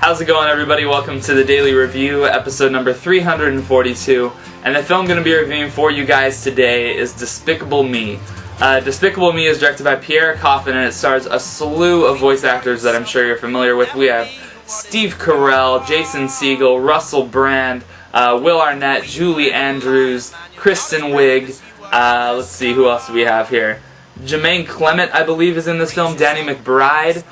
How's it going, everybody? Welcome to the Daily Review, episode number 342, and the film I'm going to be reviewing for you guys today is Despicable Me. Despicable Me is directed by Pierre Coffin, and it stars a slew of voice actors that I'm sure you're familiar with. We have Steve Carell, Jason Segel, Russell Brand, Will Arnett, Julie Andrews, Kristen Wiig, let's see, who else do we have here? Jermaine Clement, I believe, is in this film, Danny McBride,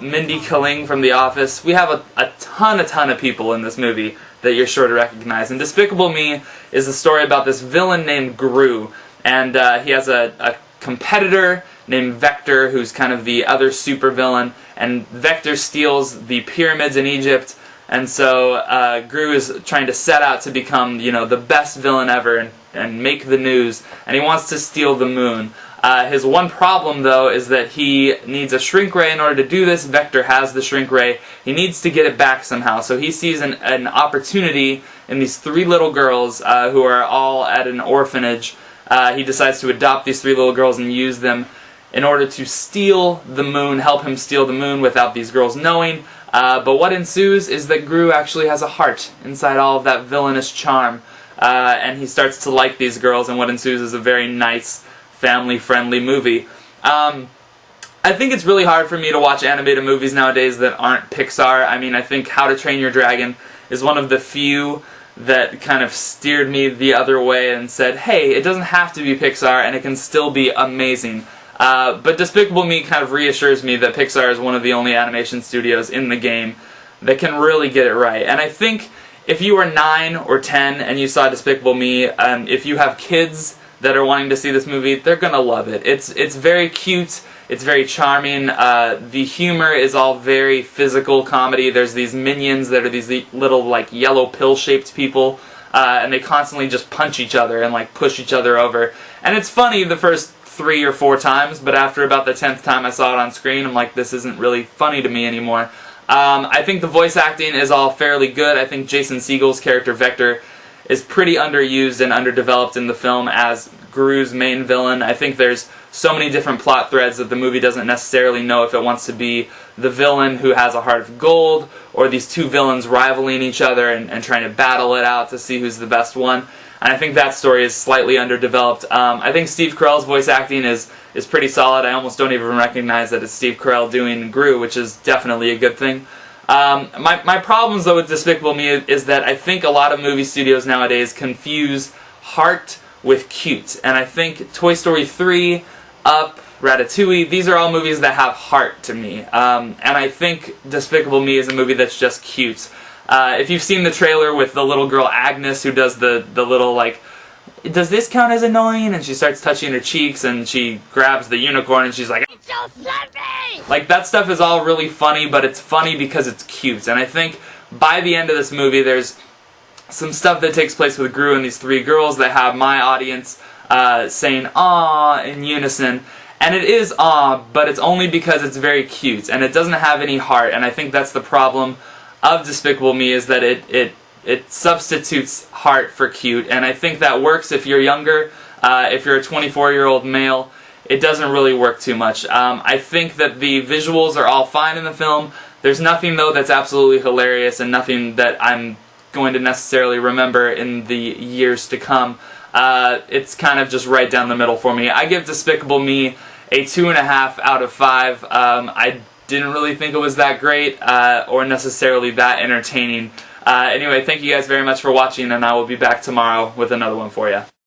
Mindy Kaling from The Office. We have a ton of people in this movie that you're sure to recognize. And Despicable Me is a story about this villain named Gru, and he has a competitor named Vector, who's kind of the other supervillain, and Vector steals the pyramids in Egypt, and so Gru is trying to set out to become, you know, the best villain ever and make the news, and he wants to steal the moon. His one problem, though, is that he needs a shrink ray in order to do this. Vector has the shrink ray. He needs to get it back somehow, so he sees an opportunity in these three little girls who are all at an orphanage. He decides to adopt these three little girls and use them in order to steal the moon, help him steal the moon without these girls knowing. But what ensues is that Gru actually has a heart inside all of that villainous charm, and he starts to like these girls, and what ensues is a very nice, family-friendly movie. I think it's really hard for me to watch animated movies nowadays that aren't Pixar. I mean, I think How to Train Your Dragon is one of the few that kind of steered me the other way and said, hey, it doesn't have to be Pixar and it can still be amazing. But Despicable Me kind of reassures me that Pixar is one of the only animation studios in the game that can really get it right. And I think if you were 9 or 10 and you saw Despicable Me, if you have kids that are wanting to see this movie, they're gonna love it. It's very cute, it's very charming, the humor is all very physical comedy. There's these minions that are these little, like, yellow pill-shaped people, and they constantly just punch each other and, like, push each other over. And it's funny the first 3 or 4 times, but after about the 10th time I saw it on screen, I'm like, this isn't really funny to me anymore. I think the voice acting is all fairly good. I think Jason Segel's character, Vector, is pretty underused and underdeveloped in the film as Gru's main villain. I think there's so many different plot threads that the movie doesn't necessarily know if it wants to be the villain who has a heart of gold, or these two villains rivaling each other and trying to battle it out to see who's the best one. And I think that story is slightly underdeveloped. I think Steve Carell's voice acting is pretty solid. I almost don't even recognize that it's Steve Carell doing Gru, which is definitely a good thing. My problems, though, with Despicable Me is that I think a lot of movie studios nowadays confuse heart with cute. And I think Toy Story 3, Up, Ratatouille, these are all movies that have heart to me. And I think Despicable Me is a movie that's just cute. If you've seen the trailer with the little girl Agnes who does the little, like, does this count as annoying? And she starts touching her cheeks and she grabs the unicorn and she's like, it's so slumpy! Like, that stuff is all really funny, but it's funny because it's cute. And I think by the end of this movie there's some stuff that takes place with Gru and these three girls that have my audience saying "aww" in unison. And it is "aww," but it's only because it's very cute and it doesn't have any heart. And I think that's the problem of Despicable Me, is that it substitutes heart for cute, and I think that works if you're younger. If you're a 24-year-old male, it doesn't really work too much. I think that the visuals are all fine in the film. There's nothing, though, that's absolutely hilarious and nothing that I'm going to necessarily remember in the years to come. It's kind of just right down the middle for me. I give Despicable Me a 2.5 out of 5. I didn't really think it was that great or necessarily that entertaining. Anyway, thank you guys very much for watching, and I will be back tomorrow with another one for you.